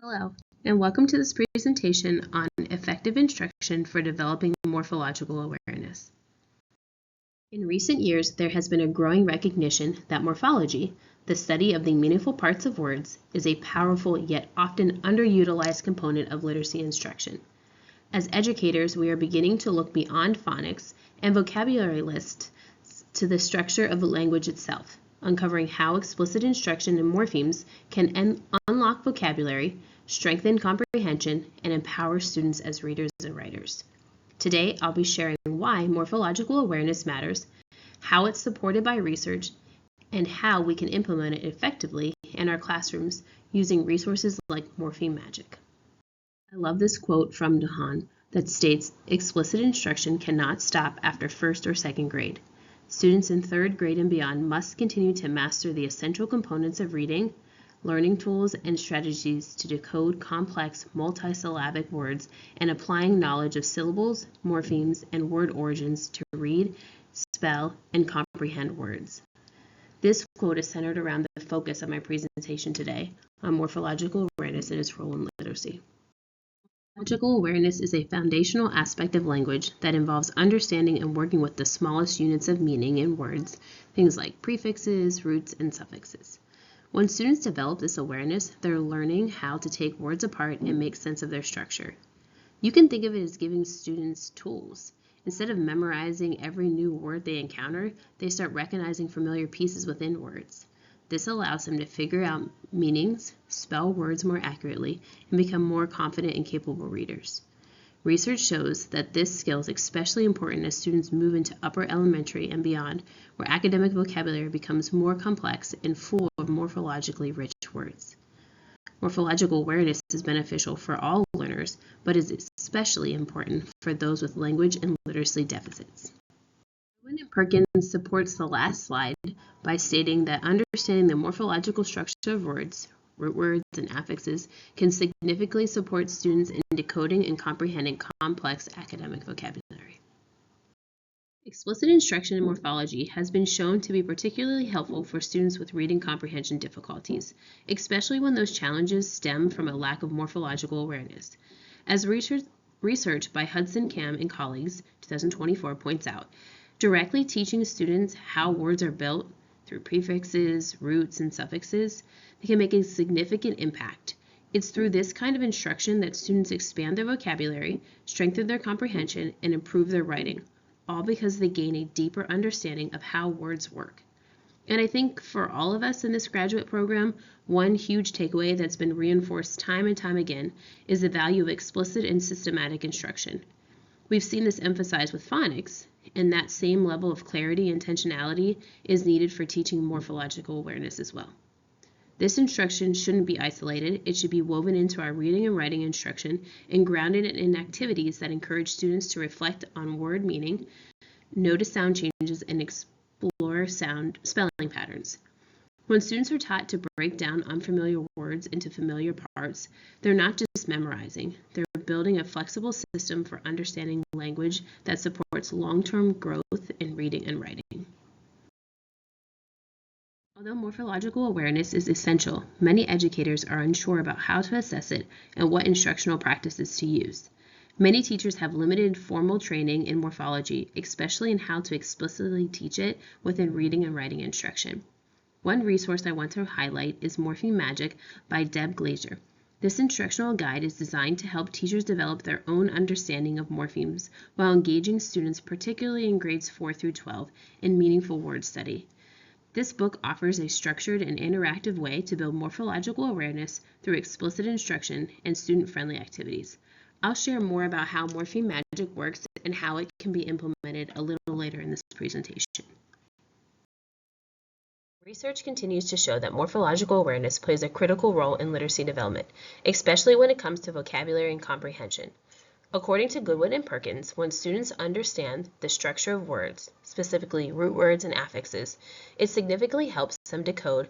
Hello, and welcome to this presentation on effective instruction for developing morphological awareness. In recent years, there has been a growing recognition that morphology, the study of the meaningful parts of words, is a powerful yet often underutilized component of literacy instruction. As educators, we are beginning to look beyond phonics and vocabulary lists to the structure of the language itself, uncovering how explicit instruction in morphemes can unlock vocabulary, strengthen comprehension, and empower students as readers and writers. Today, I'll be sharing why morphological awareness matters, how it's supported by research, and how we can implement it effectively in our classrooms using resources like Morpheme Magic. I love this quote from DeHaan that states, "Explicit instruction cannot stop after first or second grade. Students in third grade and beyond must continue to master the essential components of reading, learning tools and strategies to decode complex multisyllabic words, and applying knowledge of syllables, morphemes, and word origins to read, spell, and comprehend words." This quote is centered around the focus of my presentation today on morphological awareness and its role in literacy. Morphological awareness is a foundational aspect of language that involves understanding and working with the smallest units of meaning in words, things like prefixes, roots, and suffixes. When students develop this awareness, they're learning how to take words apart and make sense of their structure. You can think of it as giving students tools. Instead of memorizing every new word they encounter, they start recognizing familiar pieces within words. This allows them to figure out meanings, spell words more accurately, and become more confident and capable readers. Research shows that this skill is especially important as students move into upper elementary and beyond, where academic vocabulary becomes more complex and full of morphologically rich words. Morphological awareness is beneficial for all learners, but is especially important for those with language and literacy deficits. Perkins supports the last slide by stating that understanding the morphological structure of words, root words, and affixes can significantly support students in decoding and comprehending complex academic vocabulary. Explicit instruction in morphology has been shown to be particularly helpful for students with reading comprehension difficulties, especially when those challenges stem from a lack of morphological awareness. As research by Hudson Cam and colleagues, 2024, points out, directly teaching students how words are built through prefixes, roots, and suffixes, they can make a significant impact. It's through this kind of instruction that students expand their vocabulary, strengthen their comprehension, and improve their writing, all because they gain a deeper understanding of how words work. And I think for all of us in this graduate program, one huge takeaway that's been reinforced time and time again is the value of explicit and systematic instruction. We've seen this emphasized with phonics, and that same level of clarity and intentionality is needed for teaching morphological awareness as well. This instruction shouldn't be isolated. It should be woven into our reading and writing instruction and grounded in activities that encourage students to reflect on word meaning, notice sound changes, and explore spelling patterns. When students are taught to break down unfamiliar words into familiar parts, they're not just memorizing, they're building a flexible system for understanding language that supports long-term growth in reading and writing. Although morphological awareness is essential, many educators are unsure about how to assess it and what instructional practices to use. Many teachers have limited formal training in morphology, especially in how to explicitly teach it within reading and writing instruction. One resource I want to highlight is Morpheme Magic by Deb Glazer. This instructional guide is designed to help teachers develop their own understanding of morphemes while engaging students, particularly in grades 4 through 12, in meaningful word study. This book offers a structured and interactive way to build morphological awareness through explicit instruction and student-friendly activities. I'll share more about how Morpheme Magic works and how it can be implemented a little later in this presentation. Research continues to show that morphological awareness plays a critical role in literacy development, especially when it comes to vocabulary and comprehension. According to Goodwin and Perkins, when students understand the structure of words, specifically root words and affixes, it significantly helps them decode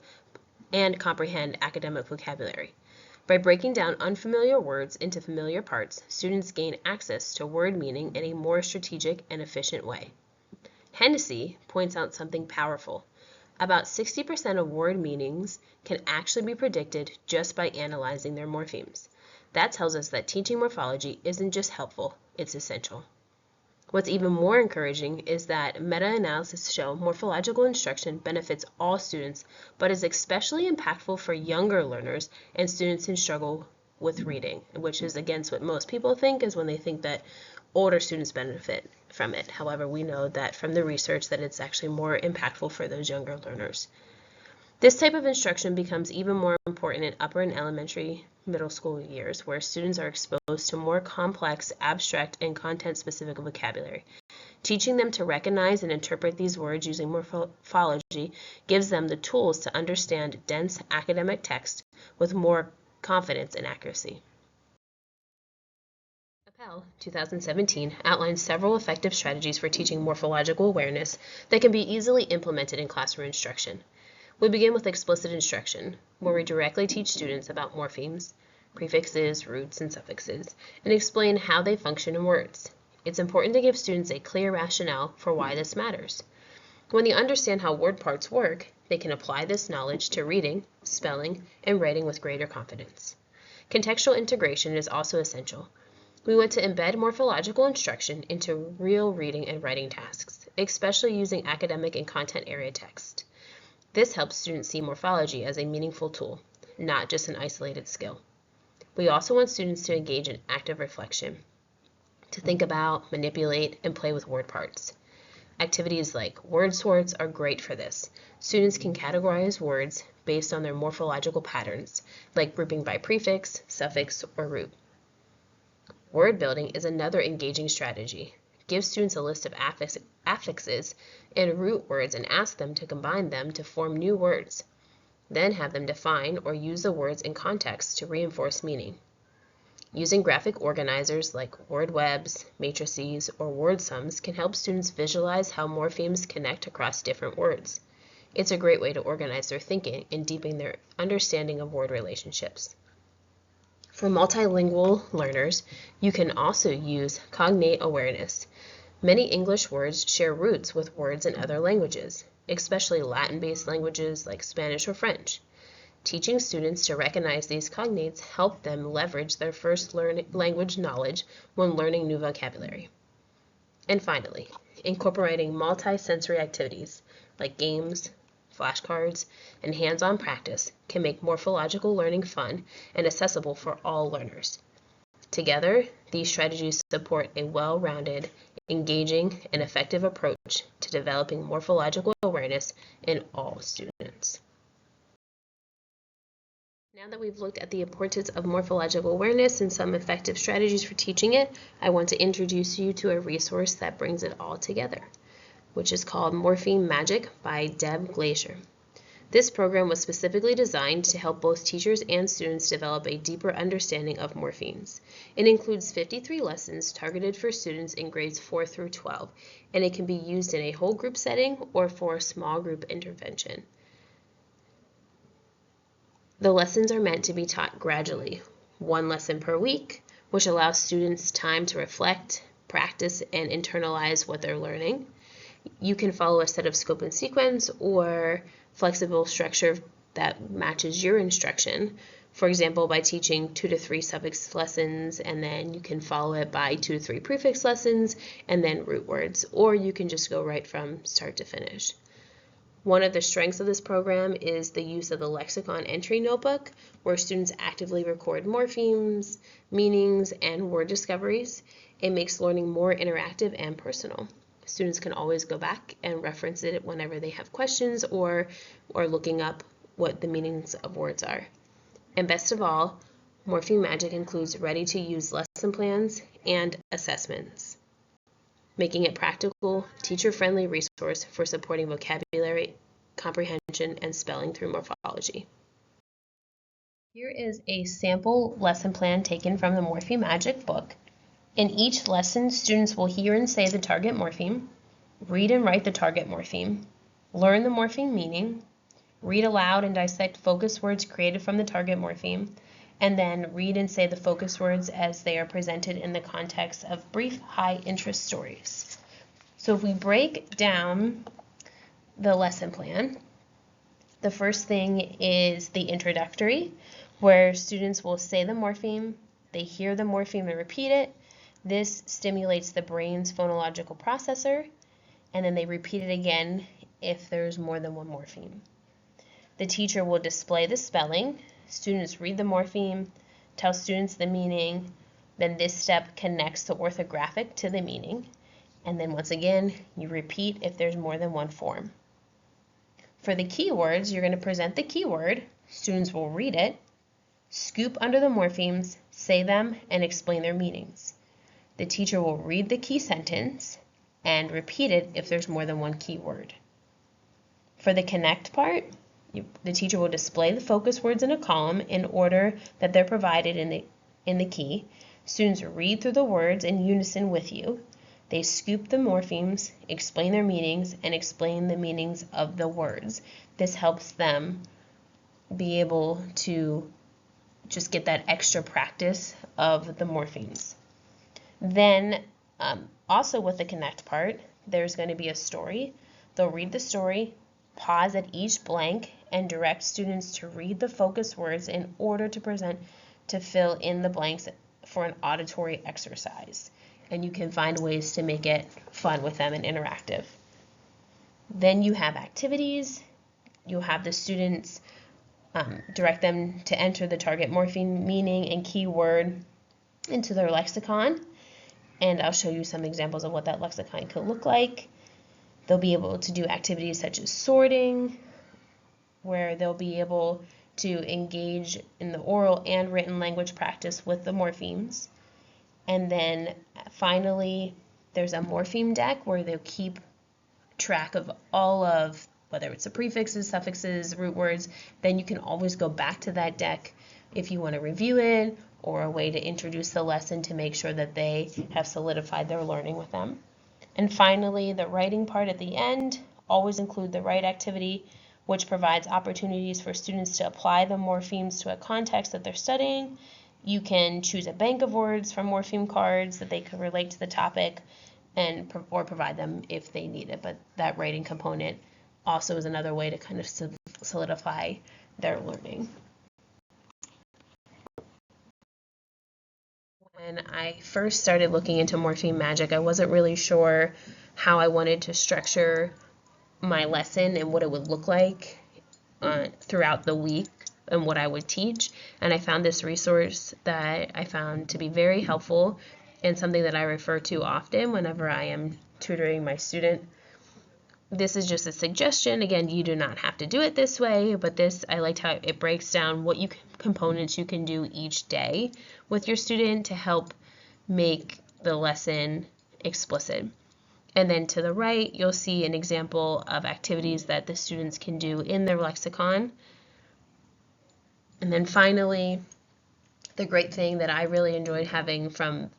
and comprehend academic vocabulary. By breaking down unfamiliar words into familiar parts, students gain access to word meaning in a more strategic and efficient way. Hennessy points out something powerful. About 60% of word meanings can actually be predicted just by analyzing their morphemes. That tells us that teaching morphology isn't just helpful, it's essential. What's even more encouraging is that meta-analysis show morphological instruction benefits all students, but is especially impactful for younger learners and students who struggle with reading, which is against what most people think is when they think that older students benefit from it. However, we know that from the research that it's actually more impactful for those younger learners. This type of instruction becomes even more important in upper and elementary middle school years, where students are exposed to more complex, abstract, and content-specific vocabulary. Teaching them to recognize and interpret these words using morphology gives them the tools to understand dense academic text with more confidence and accuracy. Appel, 2017, outlines several effective strategies for teaching morphological awareness that can be easily implemented in classroom instruction. We begin with explicit instruction, where we directly teach students about morphemes, prefixes, roots, and suffixes, and explain how they function in words. It's important to give students a clear rationale for why this matters. When they understand how word parts work, they can apply this knowledge to reading, spelling, and writing with greater confidence. Contextual integration is also essential. We want to embed morphological instruction into real reading and writing tasks, especially using academic and content area text. This helps students see morphology as a meaningful tool, not just an isolated skill. We also want students to engage in active reflection, to think about, manipulate, and play with word parts. Activities like word sorts are great for this. Students can categorize words based on their morphological patterns, like grouping by prefix, suffix, or root. Word building is another engaging strategy. Give students a list of affixes and root words and ask them to combine them to form new words. Then have them define or use the words in context to reinforce meaning. Using graphic organizers like word webs, matrices, or word sums can help students visualize how morphemes connect across different words. It's a great way to organize their thinking and deepen their understanding of word relationships. For multilingual learners, you can also use cognate awareness. Many English words share roots with words in other languages, especially Latin-based languages like Spanish or French. Teaching students to recognize these cognates help them leverage their first language knowledge when learning new vocabulary. And finally, incorporating multi-sensory activities like games, flashcards, and hands-on practice can make morphological learning fun and accessible for all learners. Together, these strategies support a well-rounded, engaging, and effective approach to developing morphological awareness in all students. Now that we've looked at the importance of morphological awareness and some effective strategies for teaching it, I want to introduce you to a resource that brings it all together, which is called Morpheme Magic by Deb Glacier. This program was specifically designed to help both teachers and students develop a deeper understanding of morphemes. It includes 53 lessons targeted for students in grades 4 through 12, and it can be used in a whole group setting or for a small group intervention. The lessons are meant to be taught gradually, one lesson per week, which allows students time to reflect, practice, and internalize what they're learning. You can follow a set of scope and sequence or flexible structure that matches your instruction. For example, by teaching 2 to 3 suffix lessons, and then you can follow it by 2 to 3 prefix lessons, and then root words, or you can just go right from start to finish. One of the strengths of this program is the use of the lexicon entry notebook, where students actively record morphemes, meanings, and word discoveries. It makes learning more interactive and personal. Students can always go back and reference it whenever they have questions or looking up what the meanings of words are. And best of all, Morpheme Magic includes ready-to-use lesson plans and assessments, making it practical, teacher-friendly resource for supporting vocabulary, comprehension, and spelling through morphology. Here is a sample lesson plan taken from the Morpheme Magic book. In each lesson, students will hear and say the target morpheme, read and write the target morpheme, learn the morpheme meaning, read aloud and dissect focus words created from the target morpheme, and then read and say the focus words as they are presented in the context of brief, high-interest stories. So if we break down the lesson plan, The first thing is the introductory, where students will say the morpheme, they hear the morpheme and repeat it. This stimulates the brain's phonological processor, and then they repeat it again if there's more than one morpheme. The teacher will display the spelling. Students read the morpheme, tell students the meaning, then this step connects the orthographic to the meaning, and then once again, you repeat if there's more than one form. For the keywords, you're going to present the keyword, students will read it, scoop under the morphemes, say them, and explain their meanings. The teacher will read the key sentence and repeat it if there's more than one keyword. For the connect part, the teacher will display the focus words in a column in order that they're provided in the key. Students read through the words in unison with you. They scoop the morphemes, explain their meanings, and explain the meanings of the words. This helps them be able to just get that extra practice of the morphemes. Then, also with the connect part, there's going to be a story. They'll read the story, pause at each blank, and direct students to read the focus words in order to fill in the blanks for an auditory exercise. And you can find ways to make it fun with them and interactive. Then you have activities. You'll have the students direct them to enter the target morpheme meaning and keyword into their lexicon. And I'll show you some examples of what that lexicon could look like. They'll be able to do activities such as sorting, where they'll be able to engage in the oral and written language practice with the morphemes. And then finally, there's a morpheme deck where they'll keep track of all of, whether it's the prefixes, suffixes, root words. Then you can always go back to that deck if you want to review it, or a way to introduce the lesson to make sure that they have solidified their learning with them. And finally, the writing part at the end, always include the write activity, which provides opportunities for students to apply the morphemes to a context that they're studying. You can choose a bank of words from morpheme cards that they could relate to the topic or provide them if they need it. But that writing component also is another way to kind of solidify their learning. When I first started looking into morpheme magic, I wasn't really sure how I wanted to structure my lesson and what it would look like throughout the week and what I would teach. And I found this resource that I found to be very helpful and something that I refer to often whenever I am tutoring my student. This is just a suggestion. Again, you do not have to do it this way, but I liked how it breaks down what components you can do each day with your student to help make the lesson explicit. And then to the right, you'll see an example of activities that the students can do in their lexicon. And then finally, the great thing that I really enjoyed having from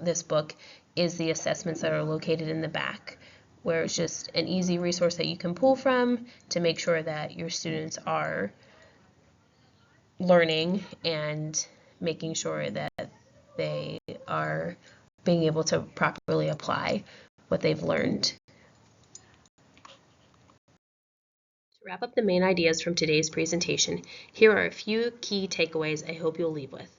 this book is the assessments that are located in the back, where it's just an easy resource that you can pull from to make sure that your students are learning and making sure that they are being able to properly apply what they've learned. To wrap up the main ideas from today's presentation, here are a few key takeaways I hope you'll leave with.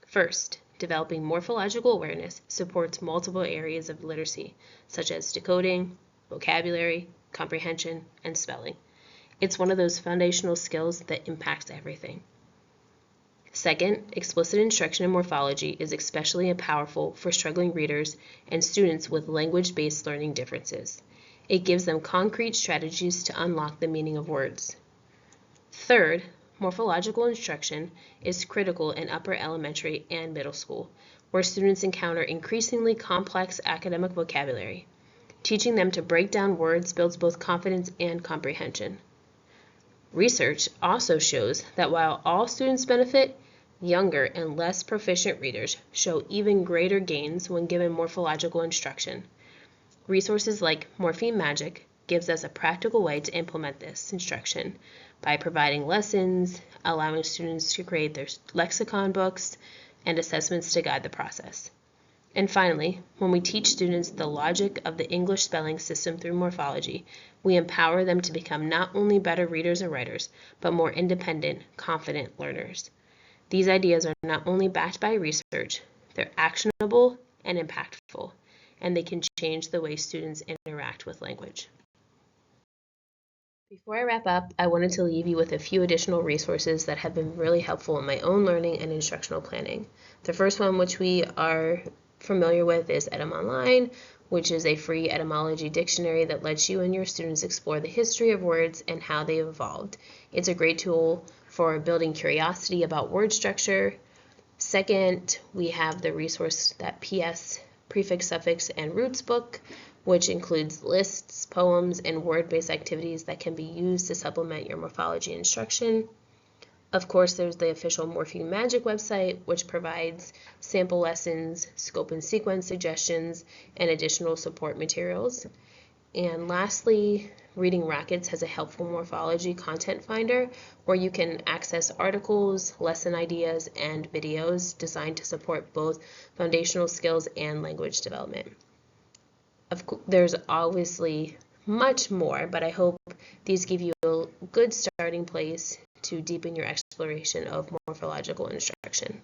First, developing morphological awareness supports multiple areas of literacy, such as decoding, vocabulary, comprehension, and spelling. It's one of those foundational skills that impacts everything. Second, explicit instruction in morphology is especially powerful for struggling readers and students with language-based learning differences. It gives them concrete strategies to unlock the meaning of words. Third, morphological instruction is critical in upper elementary and middle school, where students encounter increasingly complex academic vocabulary. Teaching them to break down words builds both confidence and comprehension. Research also shows that while all students benefit, younger and less proficient readers show even greater gains when given morphological instruction. Resources like Morpheme Magic gives us a practical way to implement this instruction by providing lessons, allowing students to create their lexicon books, and assessments to guide the process. And finally, when we teach students the logic of the English spelling system through morphology, we empower them to become not only better readers and writers, but more independent, confident learners. These ideas are not only backed by research, they're actionable and impactful, and they can change the way students interact with language. Before I wrap up, I wanted to leave you with a few additional resources that have been really helpful in my own learning and instructional planning. The first one, which we are familiar with, is Edym Online, which is a free etymology dictionary that lets you and your students explore the history of words and how they evolved. It's a great tool for building curiosity about word structure. Second, we have the resource that PS, Prefix, Suffix, and Roots book, which includes lists, poems, and word-based activities that can be used to supplement your morphology instruction. Of course, there's the official Morpheme Magic website, which provides sample lessons, scope and sequence suggestions, and additional support materials. And lastly, Reading Rockets has a helpful morphology content finder where you can access articles, lesson ideas, and videos designed to support both foundational skills and language development. There's obviously much more, but I hope these give you a good starting place to deepen your exploration of morphological instruction.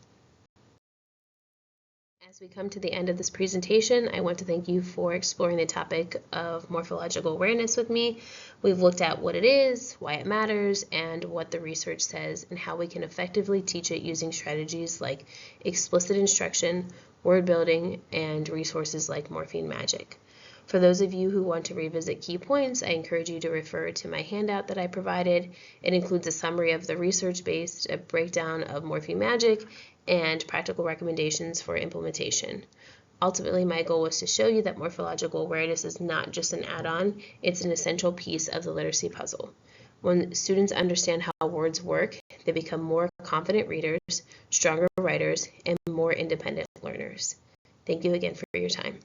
As we come to the end of this presentation, I want to thank you for exploring the topic of morphological awareness with me. We've looked at what it is, why it matters, and what the research says, and how we can effectively teach it using strategies like explicit instruction, word building, and resources like Morpheme Magic. For those of you who want to revisit key points, I encourage you to refer to my handout that I provided. It includes a summary of the research-based, a breakdown of Morpheme Magic, and practical recommendations for implementation. Ultimately, my goal was to show you that morphological awareness is not just an add-on, it's an essential piece of the literacy puzzle. When students understand how words work, they become more confident readers, stronger writers, and more independent learners. Thank you again for your time.